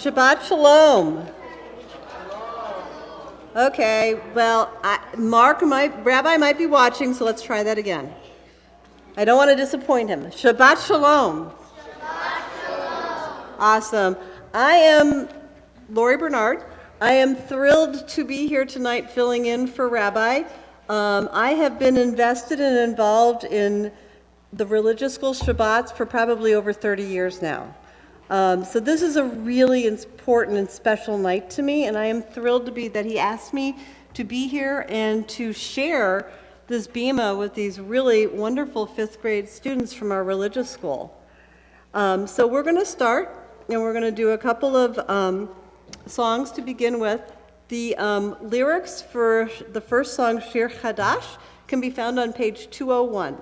Shabbat Shalom. Okay, well, Rabbi might be watching, so let's try that again. I don't want to disappoint him. Shabbat Shalom. Shabbat Shalom. Awesome. I am Lori Bernard. I am thrilled to be here tonight filling in for Rabbi. I have been invested and involved in the religious school Shabbats for probably over 30 years now. So this is a really important and special night to me, and I am thrilled that he asked me to be here and to share this bima with these really wonderful fifth grade students from our religious school. So we're going to start, and we're going to do a couple of songs to begin with. The lyrics for the first song, Shir Chadash, can be found on page 201.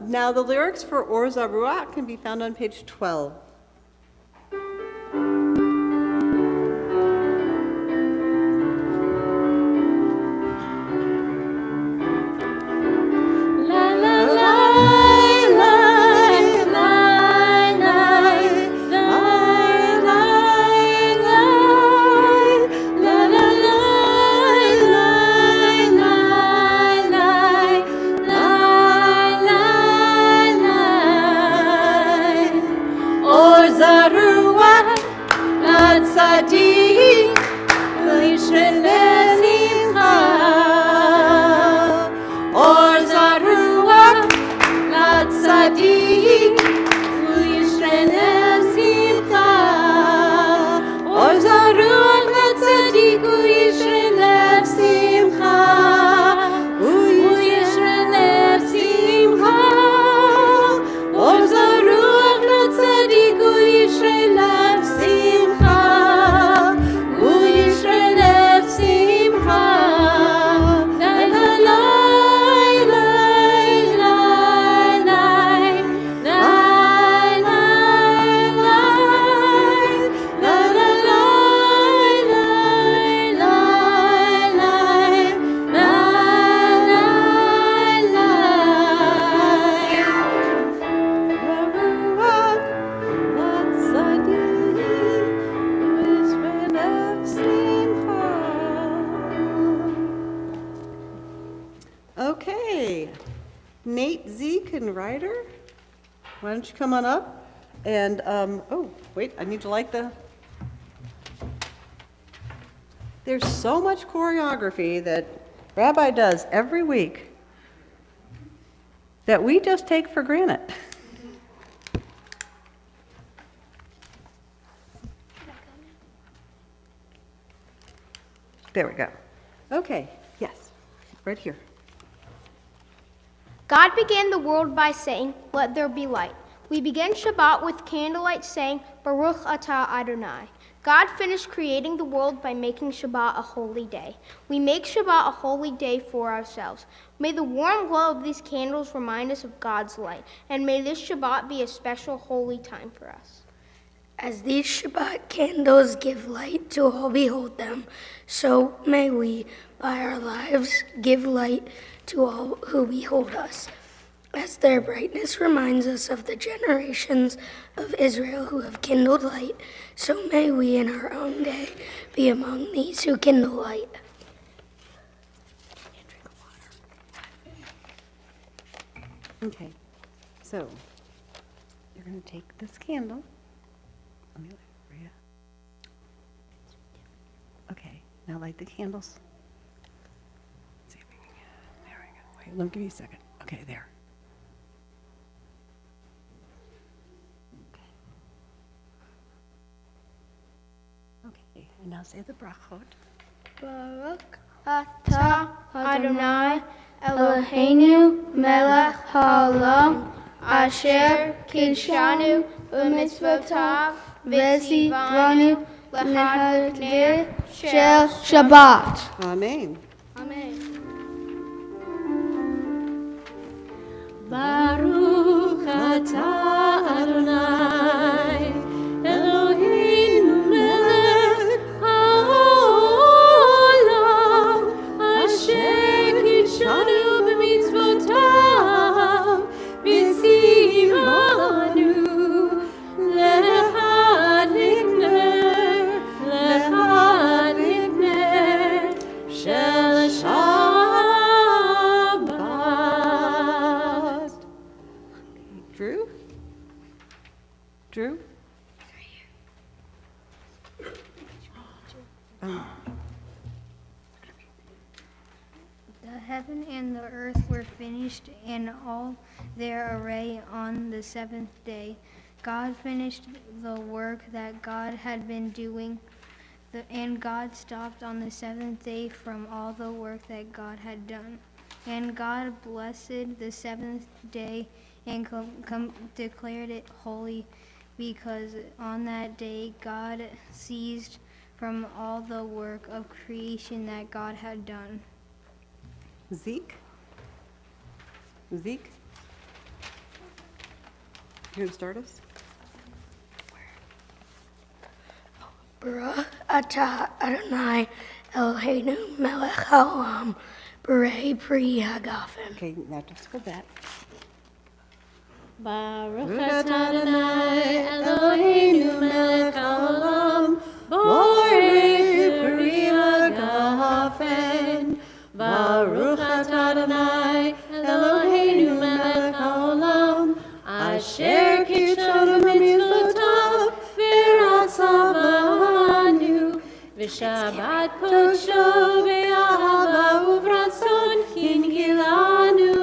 Now the lyrics for Or Zarua can be found on page 12. Okay, Nate Zeke and Ryder, why don't you come on up? And, oh, wait, I need to light the... There's so much choreography that Rabbi does every week that we just take for granted. There we go. Okay, yes, right here. God began the world by saying, "Let there be light." We begin Shabbat with candlelight saying, "Baruch atah Adonai." God finished creating the world by making Shabbat a holy day. We make Shabbat a holy day for ourselves. May the warm glow of these candles remind us of God's light, and may this Shabbat be a special holy time for us. As these Shabbat candles give light to all behold them, so may we, by our lives, give light to all who behold us. As their brightness reminds us of the generations of Israel who have kindled light, so may we in our own day be among these who kindle light. Okay, so you're going to take this candle. Let me light it for you. Okay, now light the candles. Let's see if we can get it. There we go. Wait, let me give you a second. Okay, there. Okay, and now say the brachot. Baruch atah Adonai Eloheinu melech haolam asher kidshanu b'mitzvotav v'tzivanu l'hadlir shel Shabbat. Amen. Amen. Baruch atah Adonai Eloheinu melech haolam asher kidshanu b'mitzvotav v'tzivanu l'hadlir shel Shabbat. Drew? Drew? The heaven and the earth were finished, and all their array on the seventh day. God finished the work that God had been doing, and God stopped on the seventh day from all the work that God had done. And God blessed the seventh day and declared it holy, because on that day God ceased from all the work of creation that God had done. Zeke? Zeke? You going to start us? Baruch atah Adonai Eloheinu melech haolam b'rei pri hagafen. Okay, now just go back. Baruch atah Adonai Eloheinu melech haolam borei peri hagafen. Baruch atah Adonai Eloheinu melech haolam asher kidshanu b'mitzvotav v'ratzavanu v'shabbat kodsho be'ahava u'v'ratzon kinhilanu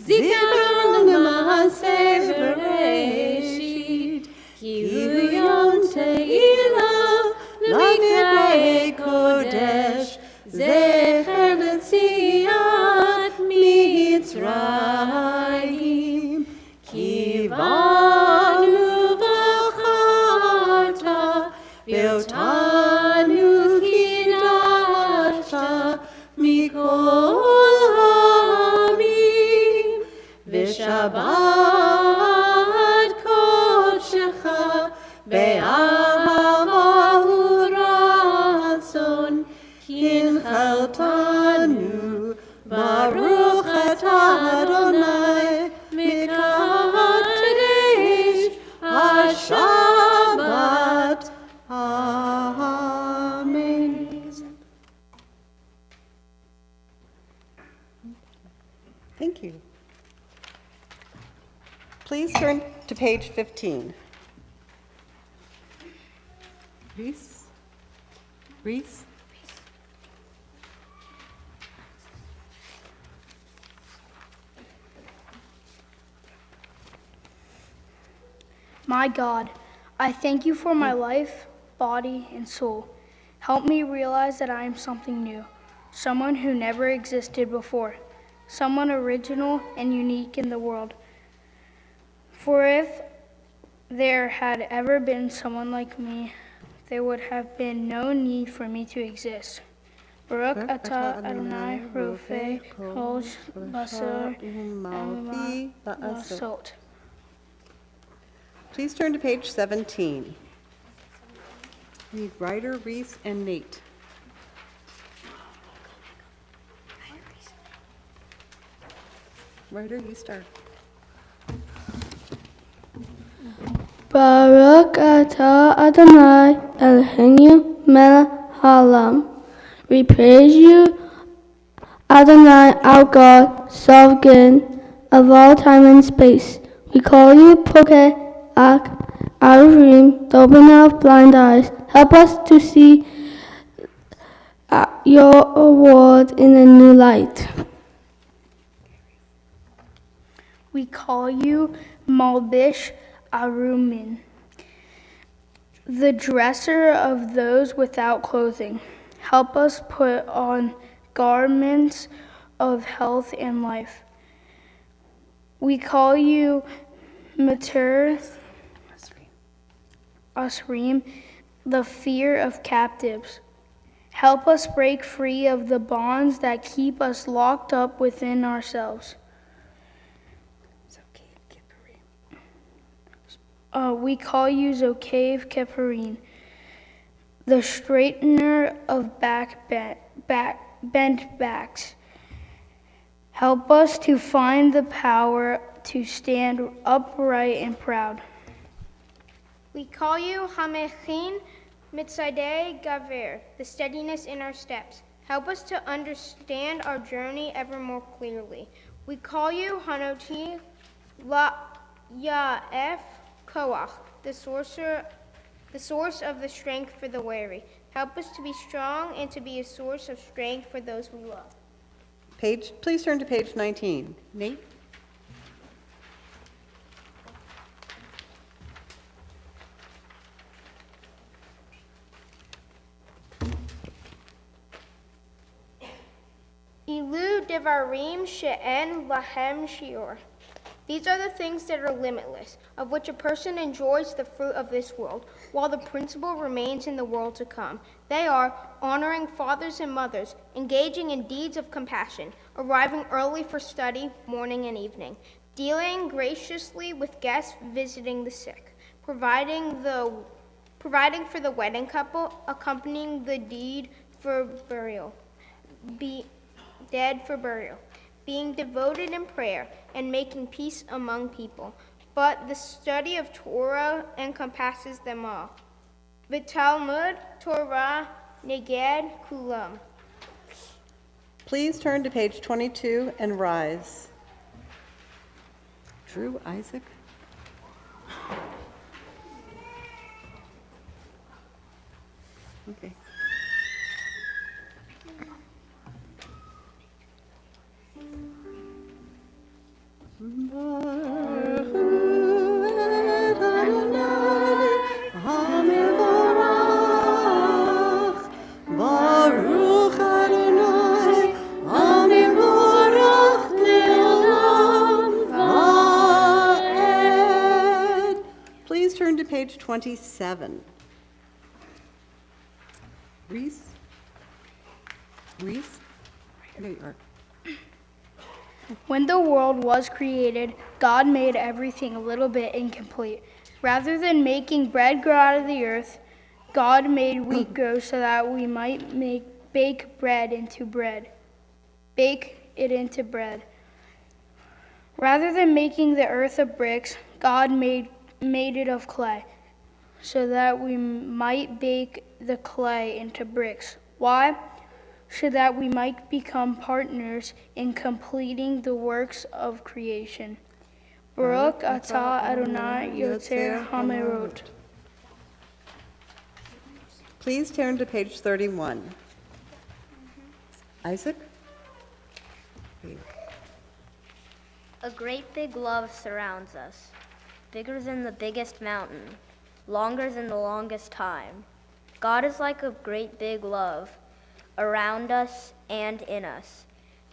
zikaron l'maaseh bereshit ki hu yom te'ilah l'mikra'ei kodesh zecher l'tziat mitzrayim kivanu v'charta v'otanu kidashta mikol ha'amim v'shabbat kodshecha be'ahava u'ratzon kinchaltanu Baruch atah Adonai mikadesh ha-Shabbat. Amen. Thank you. Please turn to page 15. Reese? Reese? My God, I thank you for my life, body, and soul. Help me realize that I am something new, someone who never existed before, someone original and unique in the world. For if there had ever been someone like me, there would have been no need for me to exist. Baruch atah Adonai Rofei Kol Basar Umalpi Ba'asot. Lasot. Please turn to page 17. We need Ryder, Reese, and Nate. Ryder, you start. Baruch atah Adonai Eloheinu melech haolam. We praise you, Adonai, our God, sovereign of all time and space. We call you Pokeh Ak Arim, the opener of blind eyes. Help us to see your word in a new light. We call you Malbish Arumin, the dresser of those without clothing. Help us put on garments of health and life. We call you Mater Asrim, the fear of captives. Help us break free of the bonds that keep us locked up within ourselves. We call you Zokav Keparim, the straightener of bent backs. Help us to find the power to stand upright and proud. We call you Hamechin Mitzadei Gaver, the steadiness in our steps. Help us to understand our journey ever more clearly. We call you Hanoti La Ya'ef Koach, the source of the strength for the weary. Help us to be strong and to be a source of strength for those we love. Please turn to page 19. Nate? Ilu devarim she'en lahem shiur. These are the things that are limitless, of which a person enjoys the fruit of this world, while the principle remains in the world to come. They are honoring fathers and mothers, engaging in deeds of compassion, arriving early for study, morning and evening, dealing graciously with guests visiting the sick, providing for the wedding couple, accompanying the dead for burial, being devoted in prayer, and making peace among people. But the study of Torah encompasses them all. V'talmud Torah neged kulam. Please turn to page 22 and rise. Drew, Isaac? Okay. Please turn to page 27. Reese? There you are. When the world was created, God made everything a little bit incomplete. Rather than making bread grow out of the earth, God made wheat grow so that we might bake it into bread. Rather than making the earth of bricks, God made it of clay, so that we might bake the clay into bricks. Why? So that we might become partners in completing the works of creation. Baruch atah Adonai Yotzer Hamerot. Please turn to page 31. Isaac? A great big love surrounds us, bigger than the biggest mountain, longer than the longest time. God is like a great big love around us and in us,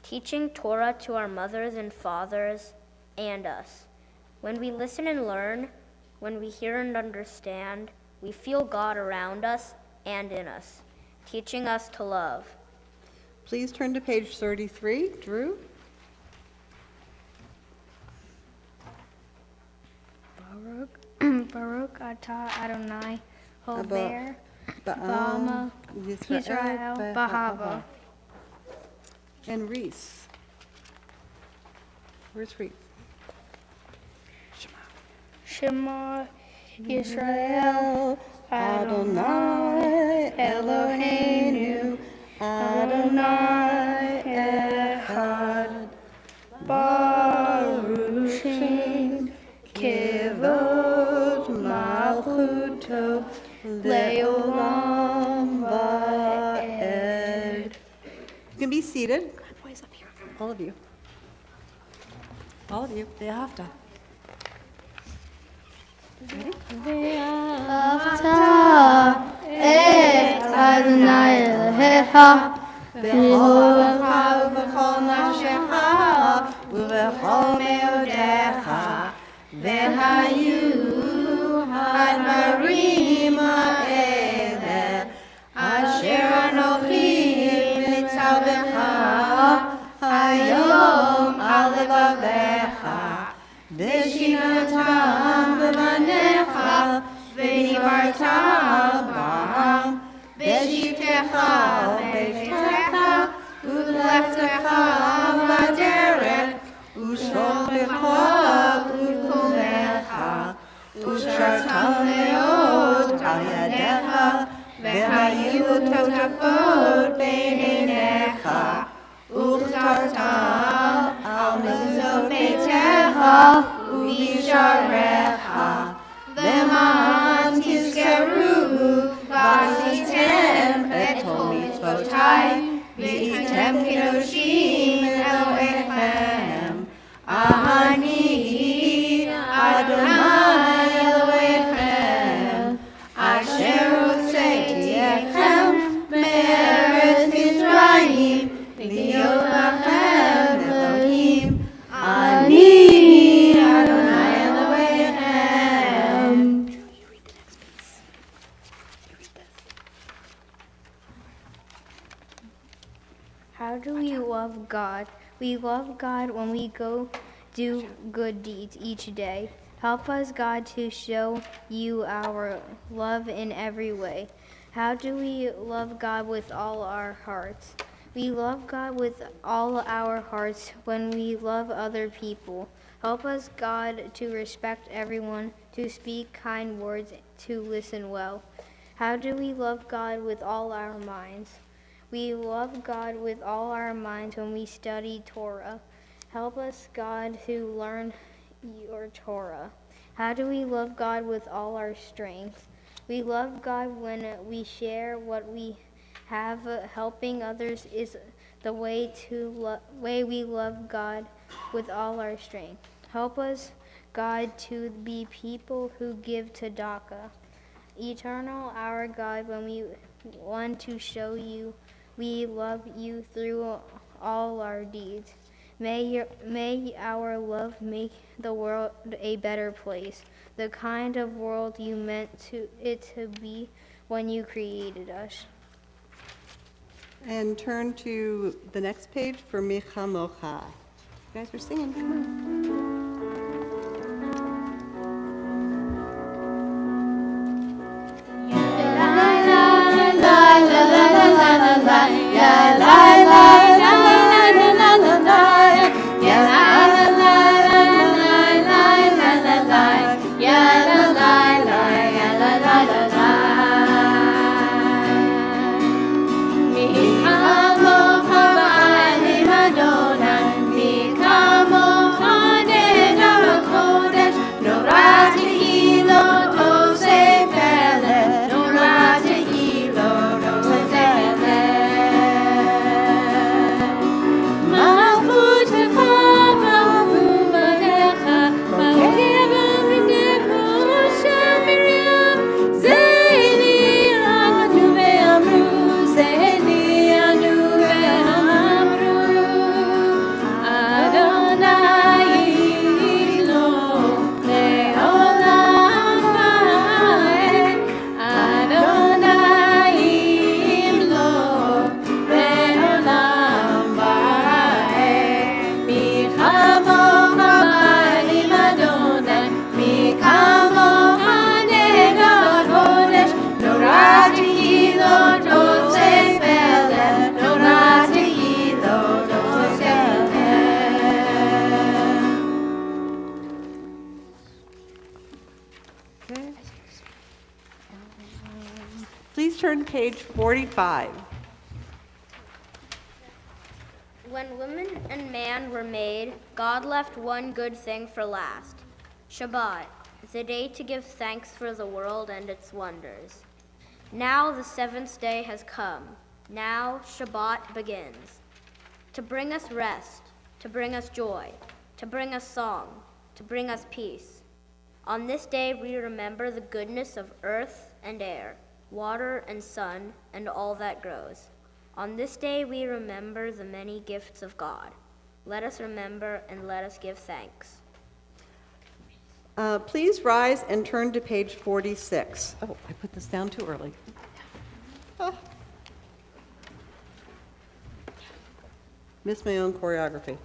teaching Torah to our mothers and fathers and us. When we listen and learn, when we hear and understand, We feel God around us and in us, teaching us to love. Please turn to page 33. Drew? Baruch atah Adonai, Hober, Bama, Yisrael, Bahava. And Reese. Where's Reese? Shema Yisrael Adonai Eloheinu Adonai Echad Baruch Shem Kevod Malchuto Leolam Vaed. You can be seated. All of you. All of you. They have to. Avta et Adonai Elohecha V'cholecha v'chol nafshecha v'chol meodecha v'hayu hadvarim ha'ele asher anochi mitzavecha hayom al levavecha v'shinatam b'vanecha v'dibarta b'am v'shivtecha v'shivtecha u'lechtecha b'derech u'shofecha u'kumecha u'shartam meod al yadecha v'hayu totafot b'einecha u'chtartam al mezuzot beitecha u'yisharecha v'man tizkeru v'asitem et kol mitzvotai v'hitem kedoshim Elohechem Ani Adonai Elohechem asher hotzeiti echem me'eretz Mitzrayim v'lihiyot lachem Elohim Ani Adonai Elohechem. How do we love God? We love God when we go do good deeds each day. Help us, God, to show you our love in every way. How do we love God with all our hearts? We love God with all our hearts when we love other people. Help us, God, to respect everyone, to speak kind words, to listen well. How do we love God with all our minds? We love God with all our minds when we study Torah. Help us, God, to learn your Torah. How do we love God with all our strength? We love God when we share what we have. Helping others is the way we love God with all our strength. Help us, God, to be people who give tzedakah. Eternal, our God, when we want to show you we love you through all our deeds. May our love make the world a better place, the kind of world you meant it to be when you created us. And turn to the next page for Micha Mocha. You guys are singing. Come on. Adonai, Please turn to page 45. When woman and man were made, God left one good thing for last. Shabbat, the day to give thanks for the world and its wonders. Now the seventh day has come. Now Shabbat begins. To bring us rest, to bring us joy, to bring us song, to bring us peace. On this day we remember the goodness of earth and air, water and sun, and all that grows. On this day we remember the many gifts of God. Let us remember and let us give thanks. Please rise and turn to page 46. Oh, I put this down too early. Ah. Missed my own choreography.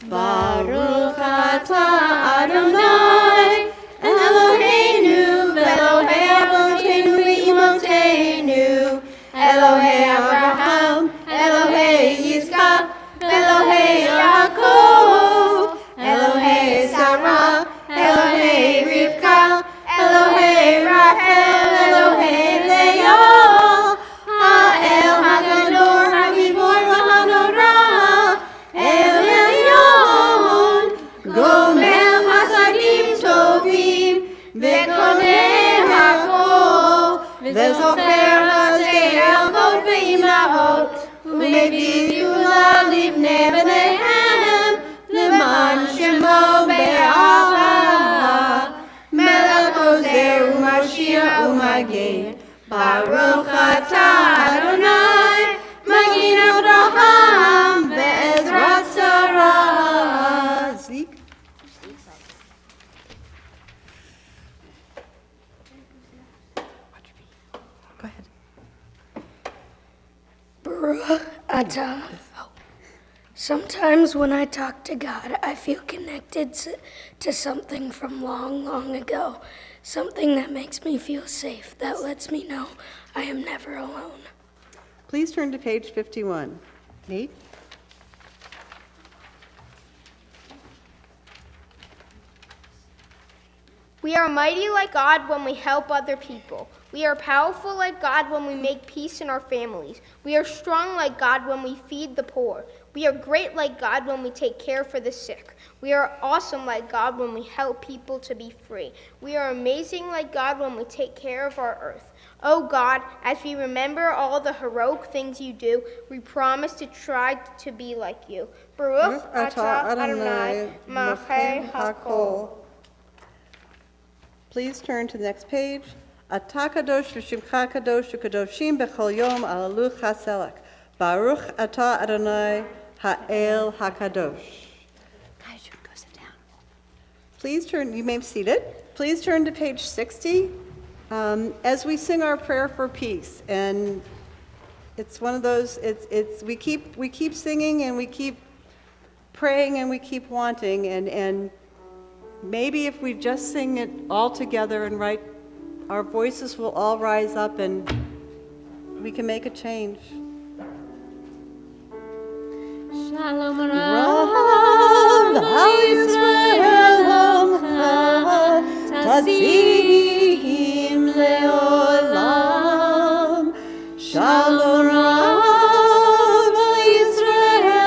Baruch atah Adonai, Eloheinu, Elohei Avotenu v'Imotenu, Elohei Abraham, Elohei Yitzchak, Elohei Yaakov, Elohei Sarah, Elohei Rivka, Elohei Rachel, Elohei Leah, Ha'el HaGadol, HaGibor, HaNorah, El Elyon, Gomel Hasadim Tovim, Vekoneh Hakol, Vezocher Hasei Avot Ve'imahot, Umeviv Yulah Livnei B'neihem, Leman Shemo Be'ahava, Melech Ozer U'Mashiach U'Magen, Baruch atah Adonai, Magin Abraham, Be'ezrat Sarah. Zeke? Go ahead. Baruch atah. Sometimes when I talk to God, I feel connected to something from long, long ago. Something that makes me feel safe, that lets me know I am never alone. Please turn to page 51. Nate? We are mighty like God when we help other people. We are powerful like God when we make peace in our families. We are strong like God when we feed the poor. We are great like God when we take care for the sick. We are awesome like God when we help people to be free. We are amazing like God when we take care of our earth. Oh God, as we remember all the heroic things you do, we promise to try to be like you. Baruch atah Adonai, Malchei HaKol. Please turn to the next page. Atah kadosh v'shimcha kadosh v'kadoshim b'chol yom al aluch haselach. Baruch atah Adonai ha'el hakadosh. Guys, you can go sit down. Please turn, you may be seated. Please turn to page 60 as we sing our prayer for peace. And it's one of those, we keep singing and we keep praying and we keep wanting, and maybe if we just sing it all together and right, our voices will all rise up and we can make a change. Shalom Rav Yisrael Omcha Tatzim Leolam. Shalom Rav Yisrael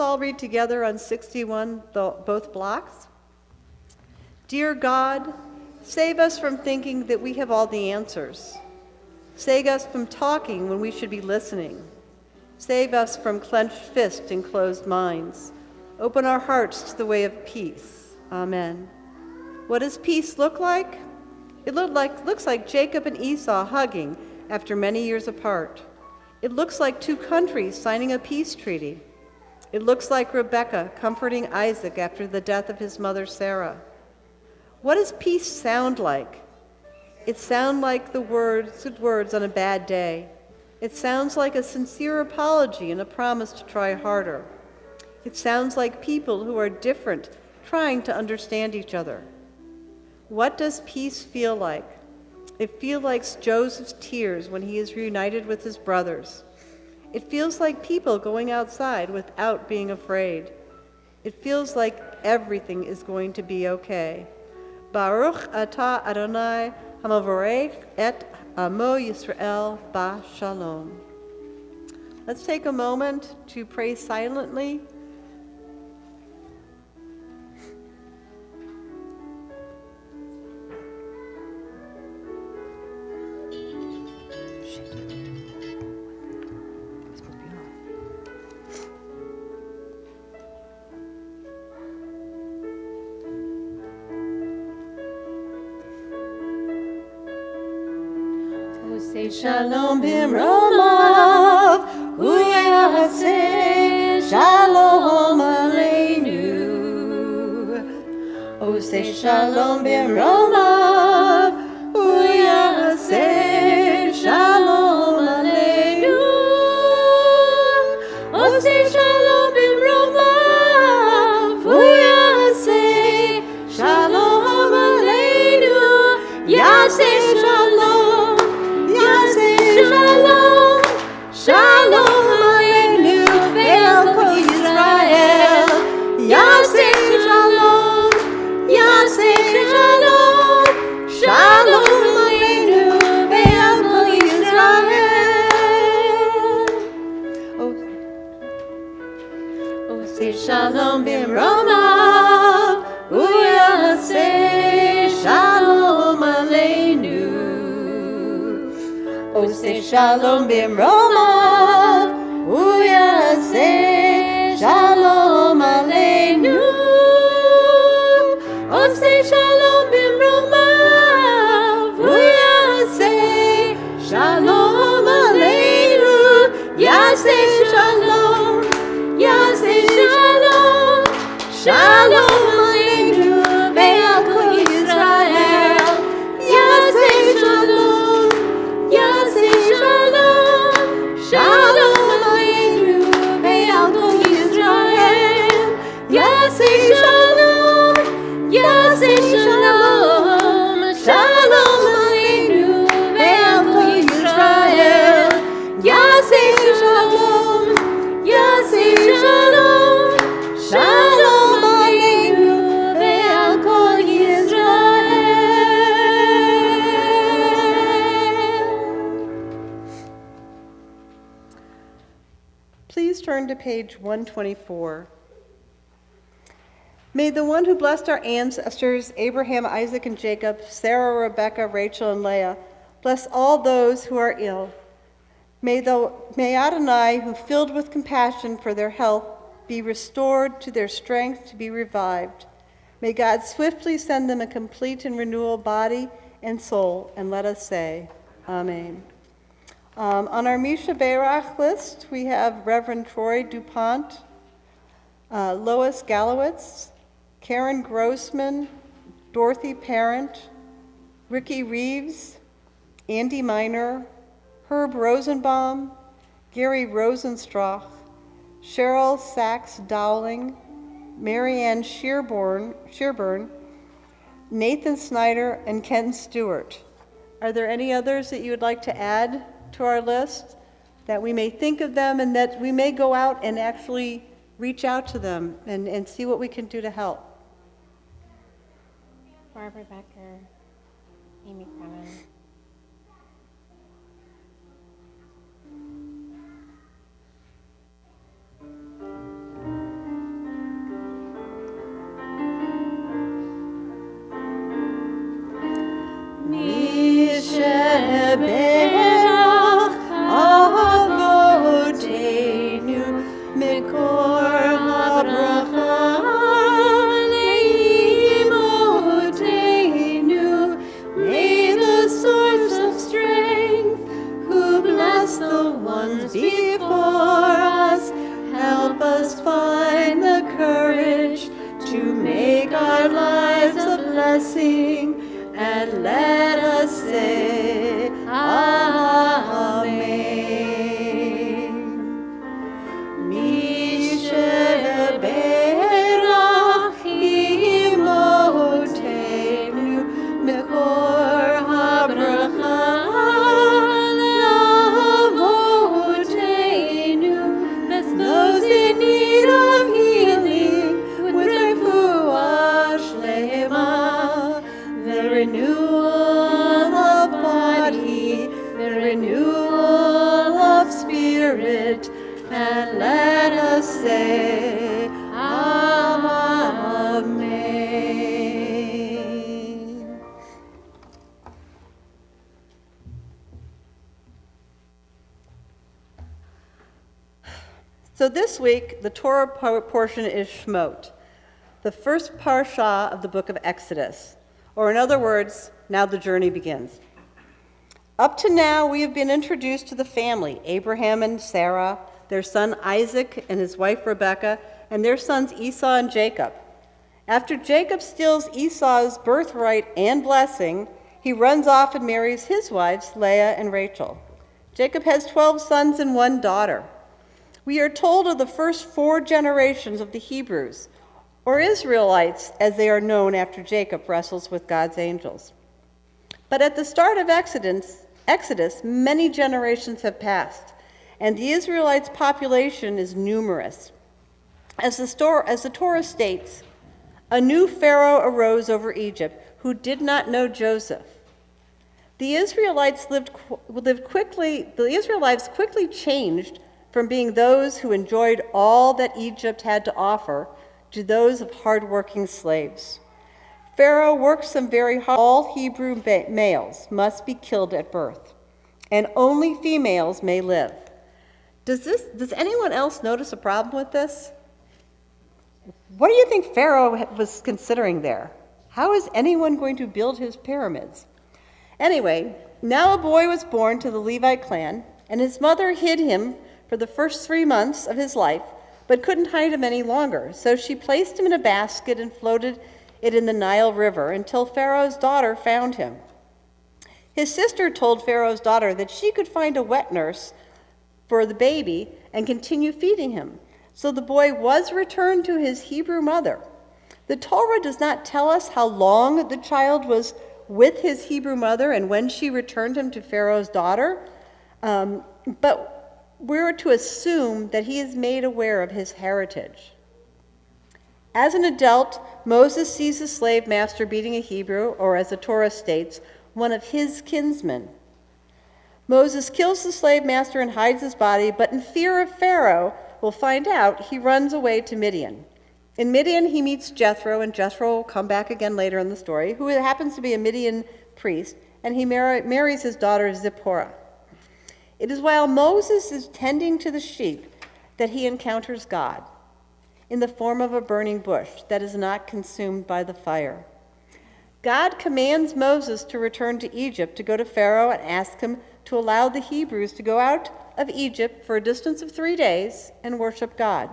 all read together on 61, both blocks. Dear God, save us from thinking that we have all the answers. Save us from talking when we should be listening. Save us from clenched fists and closed minds. Open our hearts to the way of peace. Amen. What does peace look like? It looks like Jacob and Esau hugging after many years apart. It looks like two countries signing a peace treaty. It looks like Rebekah comforting Isaac after the death of his mother Sarah. What does peace sound like? It sounds like the good words on a bad day. It sounds like a sincere apology and a promise to try harder. It sounds like people who are different trying to understand each other. What does peace feel like? It feels like Joseph's tears when he is reunited with his brothers. It feels like people going outside without being afraid. It feels like everything is going to be okay. Baruch atah Adonai hamavorech et amo Yisrael ba shalom. Let's take a moment to pray silently. Say shalom bimromav, uyaseh shalom aleinu. Oh, say shalom bimromav, uyaseh shalom aleinu. Oh, say shalom bimromav, uyaseh shalom aleinu. Yaseh shalom. Shalom, shalom aleinu ve'al kol Yisrael. Yaseh shalom, yaseh shalom, shalom aleinu ve'al kol Yisrael. Oh, say shalom bimromav, uyaseh shalom aleinu. Oh, say shalom bimromav, uyaseh shalom aleinu. Oh, say shalom bimromav, uyaseh shalom aleinu. Yaseh shalom, yaseh shalom, shalom aleinu ve'al kol Yisrael. Yaseh shalom. Yaseh shalom, shalom aleinu ve'al kol Yisrael. Yaseh shalom, yaseh shalom, shalom aleinu ve'al kol Yisrael. Yaseh shalom, yaseh shalom, shalom aleinu ve'al kol Yisrael. Please turn to page 124. May the one who blessed our ancestors, Abraham, Isaac, and Jacob, Sarah, Rebekah, Rachel, and Leah, bless all those who are ill. May Adonai, who filled with compassion for their health, be restored to their strength to be revived. May God swiftly send them a complete and renewal body and soul, and let us say, Amen. On our Misha Beirach list, we have Reverend Troy DuPont, Lois Gallowitz, Karen Grossman, Dorothy Parent, Ricky Reeves, Andy Miner, Herb Rosenbaum, Gary Rosenstrach, Cheryl Sachs Dowling, Marianne Shearburn, Nathan Snyder, and Ken Stewart. Are there any others that you would like to add to our list, that we may think of them and that we may go out and actually reach out to them and see what we can do to help? Barbara Becker, Amy Crennan. the ones before us. Help us find the courage to make our lives a blessing, and let us say, Amen. Misheberach imotenu mekor habracha lavotenu, those in need of healing with refuah shlema, the renewal of body, the renewal of spirit, and let us say, Amen. So this week, the Torah portion is Shemot, the first parsha of the book of Exodus, or in other words, now the journey begins. Up to now, we have been introduced to the family, Abraham and Sarah, their son Isaac and his wife Rebekah, and their sons Esau and Jacob. After Jacob steals Esau's birthright and blessing, he runs off and marries his wives, Leah and Rachel. Jacob has 12 sons and 1 daughter. We are told of the first 4 generations of the Hebrews, or Israelites, as they are known after Jacob wrestles with God's angels. But at the start of Exodus, many generations have passed, and the Israelites' population is numerous. As the Torah states, a new Pharaoh arose over Egypt who did not know Joseph. The Israelites quickly changed from being those who enjoyed all that Egypt had to offer to those of hardworking slaves. Pharaoh works them very hard. All Hebrew males must be killed at birth, and only females may live. Does anyone else notice a problem with this? What do you think Pharaoh was considering there? How is anyone going to build his pyramids? Anyway, now a boy was born to the Levite clan, and his mother hid him for the first 3 months of his life, but couldn't hide him any longer. So she placed him in a basket and floated it in the Nile River until Pharaoh's daughter found him. His sister told Pharaoh's daughter that she could find a wet nurse for the baby and continue feeding him. So the boy was returned to his Hebrew mother. The Torah does not tell us how long the child was with his Hebrew mother and when she returned him to Pharaoh's daughter, but we're to assume that he is made aware of his heritage. As an adult, Moses sees his slave master beating a Hebrew, or as the Torah states, one of his kinsmen. Moses kills the slave master and hides his body, but in fear of Pharaoh will find out, he runs away to Midian. In Midian, he meets Jethro, and Jethro will come back again later in the story, who happens to be a Midian priest, and he marries his daughter Zipporah. It is while Moses is tending to the sheep that he encounters God in the form of a burning bush that is not consumed by the fire. God commands Moses to return to Egypt, to go to Pharaoh and ask him to allow the Hebrews to go out of Egypt for a distance of 3 days and worship God.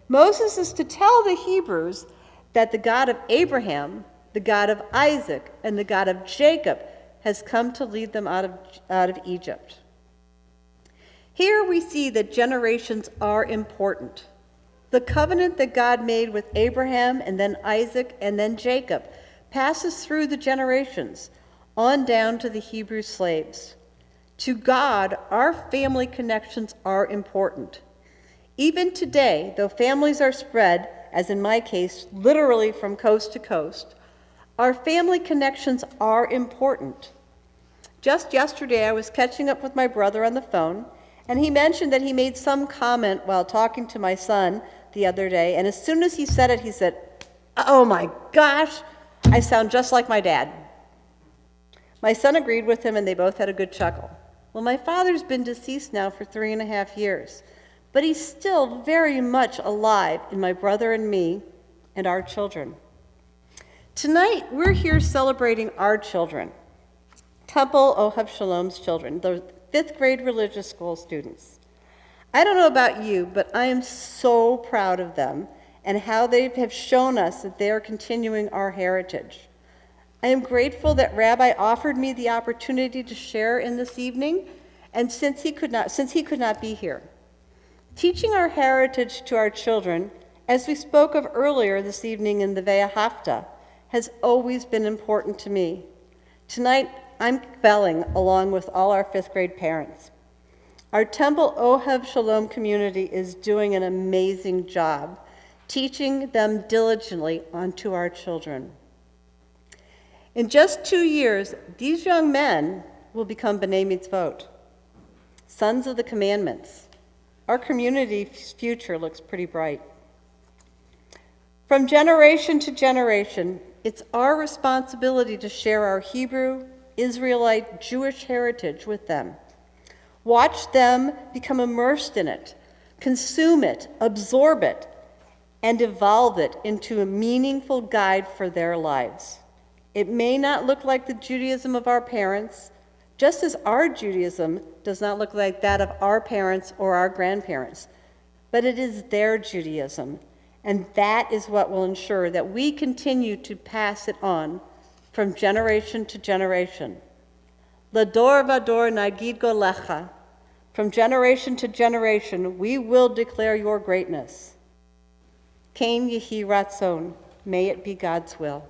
Moses is to tell the Hebrews that the God of Abraham, the God of Isaac, and the God of Jacob has come to lead them out of Egypt. Here we see that generations are important. The covenant that God made with Abraham and then Isaac and then Jacob passes through the generations on down to the Hebrew slaves. To God, our family connections are important. Even today, though families are spread, as in my case, literally from coast to coast, our family connections are important. Just yesterday, I was catching up with my brother on the phone, and he mentioned that he made some comment while talking to my son the other day, and as soon as he said it, he said, "Oh my gosh, I sound just like my dad." My son agreed with him, and they both had a good chuckle. Well, my father's been deceased now for 3.5 years, but he's still very much alive in my brother and me and our children. Tonight, we're here celebrating our children, Temple Ohav Shalom's children, fifth grade religious school students. I don't know about you, but I am so proud of them and how they have shown us that they are continuing our heritage. I am grateful that Rabbi offered me the opportunity to share in this evening, and since he could not be here. Teaching our heritage to our children, as we spoke of earlier this evening in the Ve'ahavta, has always been important to me. Tonight, I'm belling along with all our fifth grade parents. Our Temple Ohev Shalom community is doing an amazing job, teaching them diligently onto our children. In just 2 years, these young men will become B'nai Mitzvot, sons of the commandments. Our community's future looks pretty bright. From generation to generation, it's our responsibility to share our Hebrew, Israelite, Jewish heritage with them. Watch them become immersed in it, consume it, absorb it, and evolve it into a meaningful guide for their lives. It may not look like the Judaism of our parents, just as our Judaism does not look like that of our parents or our grandparents, but it is their Judaism, and that is what will ensure that we continue to pass it on from generation to generation. Lador vador nagid golecha. From generation to generation, we will declare your greatness. Kain yehi ratzon. May it be God's will.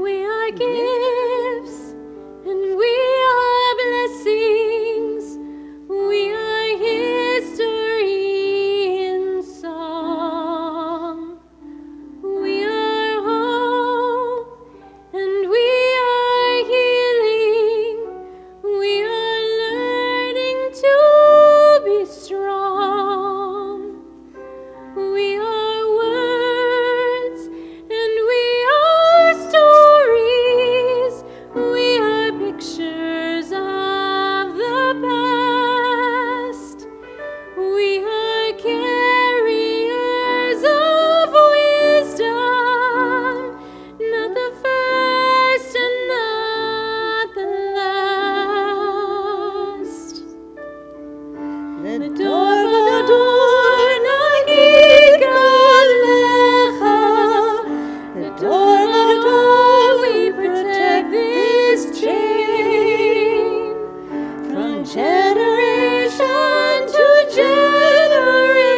We are gifts and we are blessings. We are history in song. We are hope and we are healing. We are learning to be strong. We are words and we are stories. We are pictures of the past. We are carriers of wisdom, not the first and not the last. Lador vador nagid golecha. Lador vador we protect this chain. From generation to generation.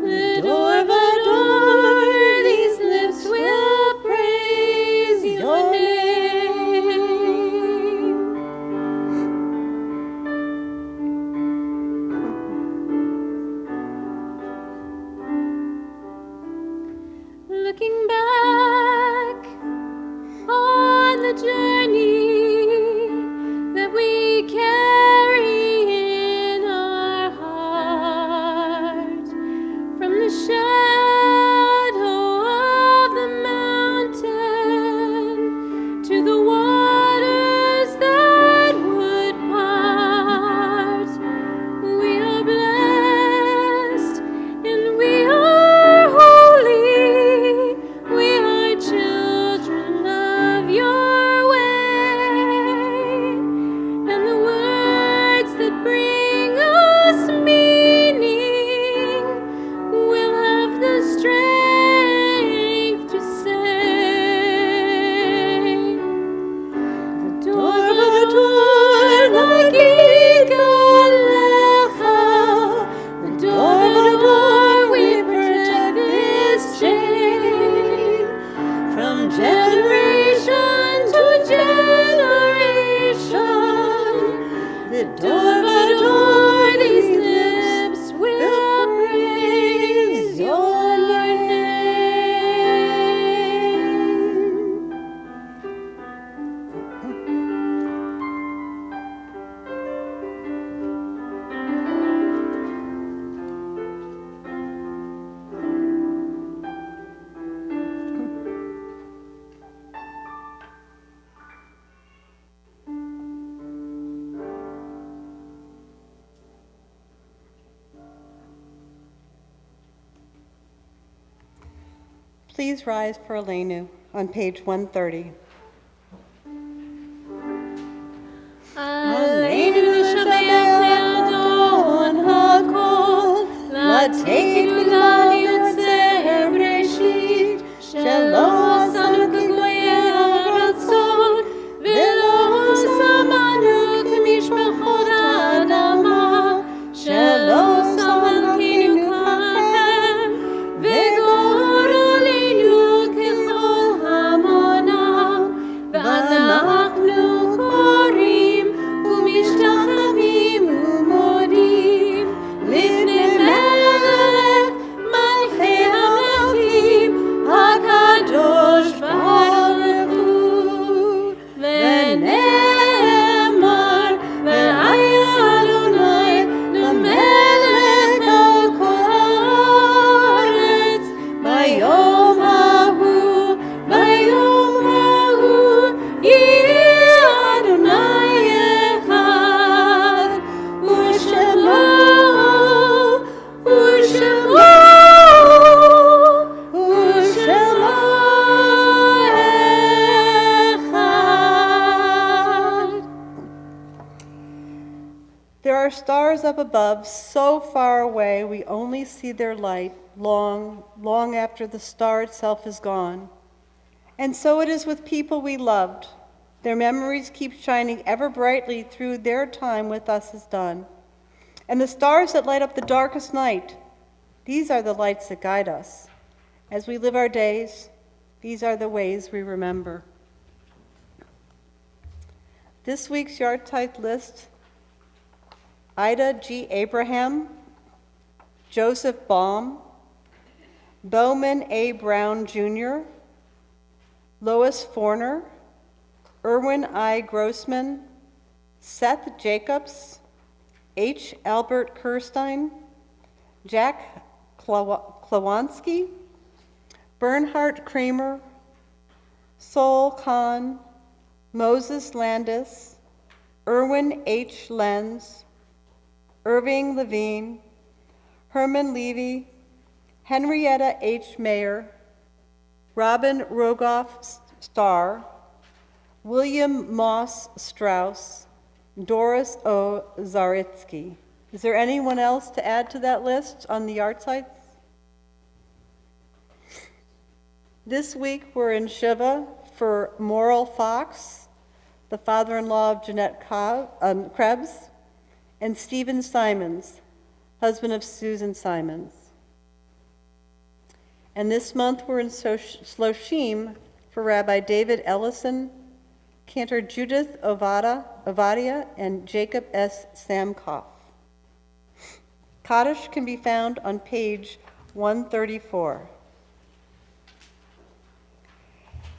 Lador vador these lips will praise your name. Looking back on the journey that we Please rise for Elenu on page 130. עלינו לשבח לאדון הכל, לתת גדולה ליוצר בראשית, שלא עשנו כגויי הרצון, ולא שמנו כמשפחות האדמה, שלא שמנו ככם, וגורלנו ככל המונם, ואנחנו קוראים ומשתחווים ומודים לפני מלך מלכי המלכים הקדוש ברוך הוא. ונאמר והיה אדוני למלך על כל הארץ ביום ההוא יהיה אדוני אחד ושמו אחד. There are stars up above, so far away we only see their light long, long after the star itself is gone. And so it is with people we loved. Their memories keep shining ever brightly through their time with us is done. And the stars that light up the darkest night, these are the lights that guide us. As we live our days, these are the ways we remember. This week's yard-type list: Ida G. Abraham, Joseph Baum, Bowman A. Brown Jr., Lois Forner, Erwin I. Grossman, Seth Jacobs, H. Albert Kirstein, Jack Klawansky, Bernhard Kramer, Sol Kahn, Moses Landis, Erwin H. Lenz, Irving Levine, Herman Levy, Henrietta H. Mayer, Robin Rogoff Starr, William Moss Strauss, Doris O. Zaritsky. Is there anyone else to add to that list on the art sites? This week we're in Shiva for Morrill Fox, the father-in-law of Jeanette Krebs, and Stephen Simons, husband of Susan Simons. And this month we're in Shloshim for Rabbi David Ellison, Cantor Judith Ovadia, and Jacob S. Samkoff. Kaddish can be found on page 134.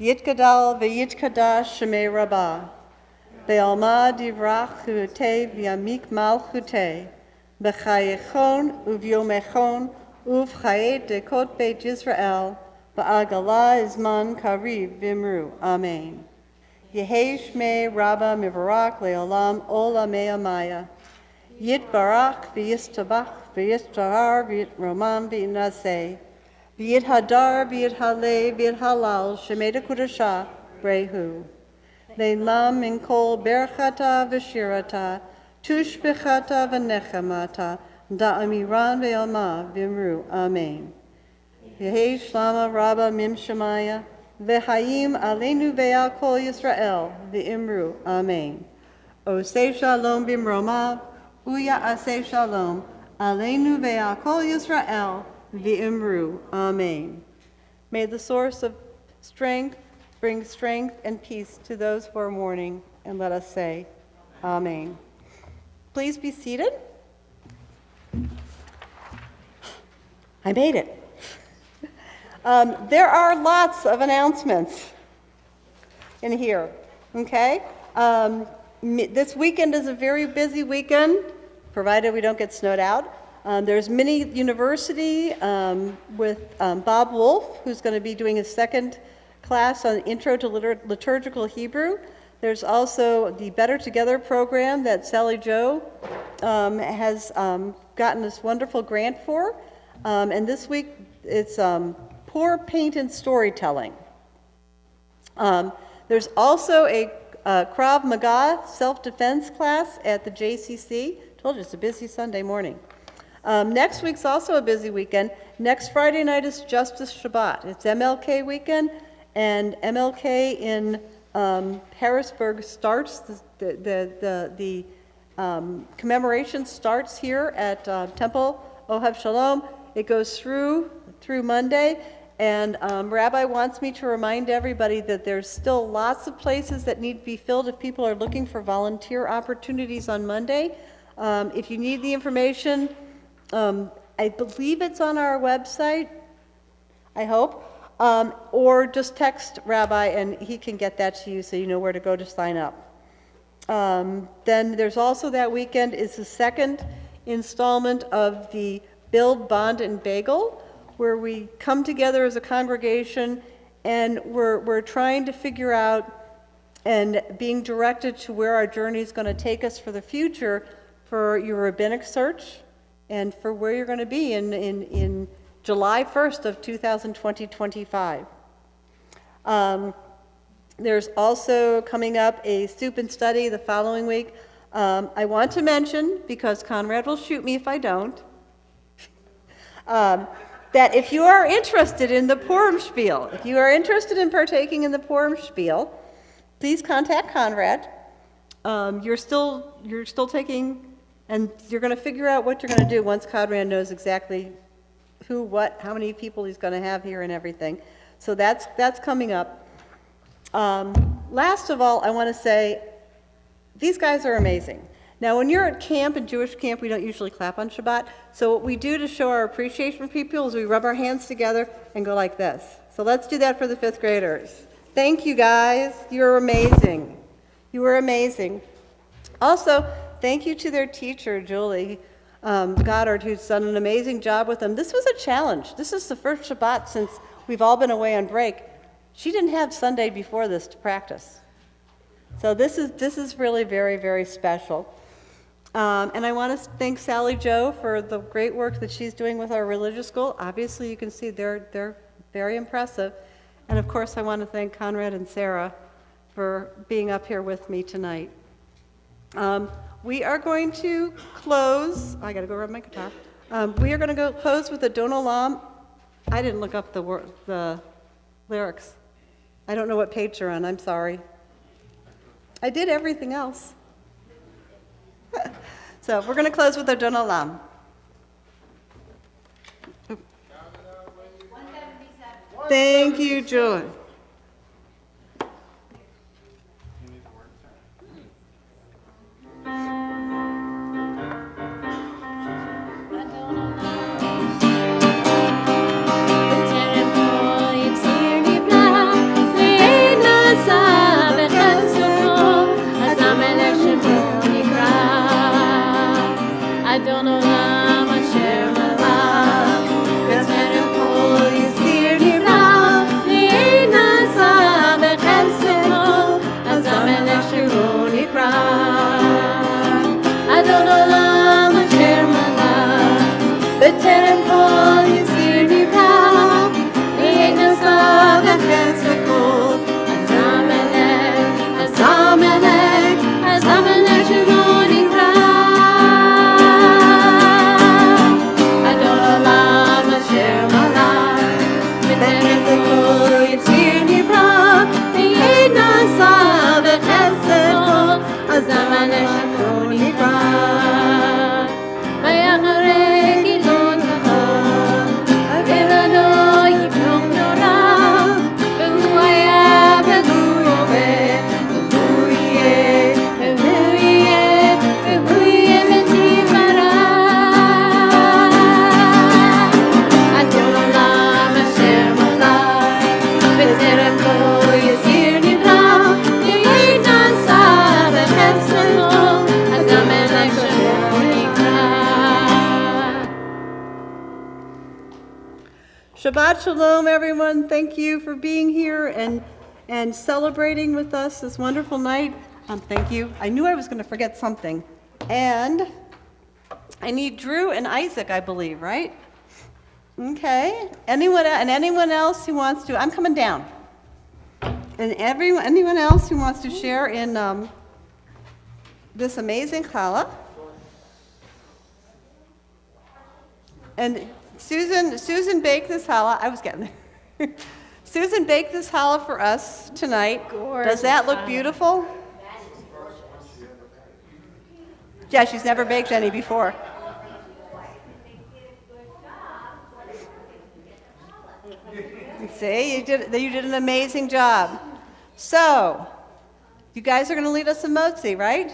Yitgadal v'yitkadash shemei rabbah, be'alma divrach chutei v'yamik malchutei, b'chayechon uv'yomechon uv'chayet dekot beit Yisrael, ba'agala izman kariv v'imru. Amen. Yehei shmei rabba mivarak le'olam olamei amaya. Yitbarach v'yistabach v'yistahar v'yitromam v'yinaseh. V'yit hadar, v'yit haleh, v'yit halal, shemeda kudasha, brehu. Le'lam min kol berchata v'shirata, tushbechata v'nechamata, da'amiran ve'alma v'imru. Amen. Yehei shlama rabba mim shemaya, v'hayim aleinu ve'al kol Yisrael, v'imru. Amen. Oseh shalom b'mromav, uya aseh shalom, aleinu ve'al kol Yisrael, v'imru. Amen. May the source of strength bring strength and peace to those who are mourning, and let us say, Amen. Please be seated. I made it. There are lots of announcements in here, okay? This weekend is a very busy weekend, provided we don't get snowed out. There's Mini University with Bob Wolf, who's going to be doing his second class on Intro to Liturgical Hebrew. There's also the Better Together program that Sally Jo has gotten this wonderful grant for. And this week it's pour, paint, and storytelling. There's also a Krav Maga self-defense class at the JCC. Told you it's a busy Sunday morning. Next week's also a busy weekend. Next Friday night is Justice Shabbat. It's MLK weekend, and MLK in Harrisburg starts, the commemoration starts here at Temple Ohev Shalom. It goes through Monday, and Rabbi wants me to remind everybody that there's still lots of places that need to be filled if people are looking for volunteer opportunities on Monday. If you need the information, I believe it's on our website, I hope, or just text Rabbi and he can get that to you so you know where to go to sign up. Then there's also that weekend is the second installment of the Build, Bond, and Bagel, where we come together as a congregation and we're trying to figure out and being directed to where our journey is going to take us for the future for your rabbinic search and for where you're going to be in July 1st of 2025. There's also coming up a soup and study the following week. I want to mention, because Conrad will shoot me if I don't, that if you are interested in the Purim Spiel, if you are interested in partaking in the Purim Spiel, please contact Conrad. You're still taking, and you're going to figure out what you're going to do once Conrad knows exactly who, what, how many people he's going to have here and everything. So that's coming up. Last of all, I want to say, these guys are amazing. Now, when you're at camp, in Jewish camp, we don't usually clap on Shabbat. So what we do to show our appreciation for people is we rub our hands together and go like this. So let's do that for the 5th graders. Thank you, guys. You're amazing. You were amazing. Also, thank you to their teacher, Julie Goddard, who's done an amazing job with them. This was a challenge. This is the first Shabbat since we've all been away on break. She didn't have Sunday before this to practice. So this is really very, very special. And I want to thank Sally Jo for the great work that she's doing with our religious school. Obviously, you can see they're very impressive. And of course, I want to thank Conrad and Sarah for being up here with me tonight. We are going to close. I got to go rub my guitar. We are going to go close with a Don Olam. I didn't look up the lyrics. I don't know what page you're on. I'm sorry. I did everything else. So we're going to close with a Don Olam. Thank you, Julie. Shabbat Shalom, everyone. Thank you for being here and celebrating with us this wonderful night. Thank you. I knew I was going to forget something. And I need Drew and Isaac, I believe, right? Okay. Anyone else who wants to? I'm coming down. And anyone else who wants to share in this amazing challah? And Susan baked this challah. I was getting there. Susan baked this challah for us tonight. Does that look beautiful? Yeah, she's never baked any before. See, you did an amazing job. So, you guys are going to lead us in motzi, right?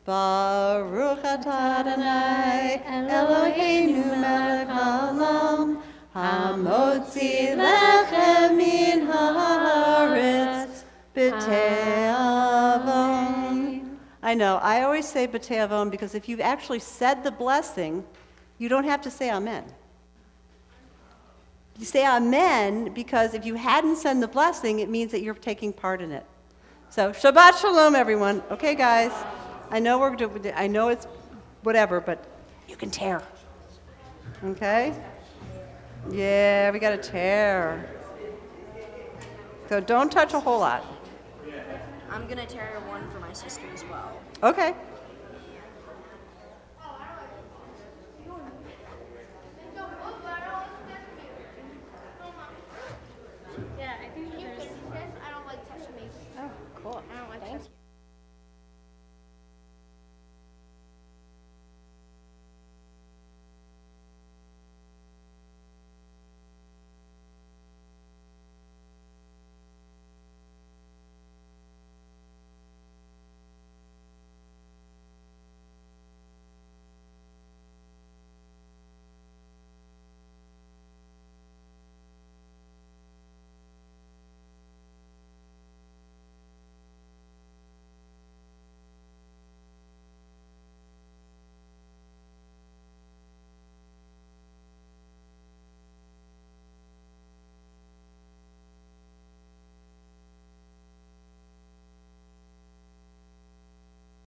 Baruch atah Adonai Eloheinu melech haolam hamotzi lechem min haaretz b'tei avon. I know, I always say b'tei avon because if you've actually said the blessing, you don't have to say amen. You say amen because if you hadn't said the blessing, it means that you're taking part in it. So Shabbat Shalom, everyone. Okay, guys. I know it's whatever, but you can tear. Okay? Yeah, we got to tear. So don't touch a whole lot. I'm going to tear one for my sister as well. Okay.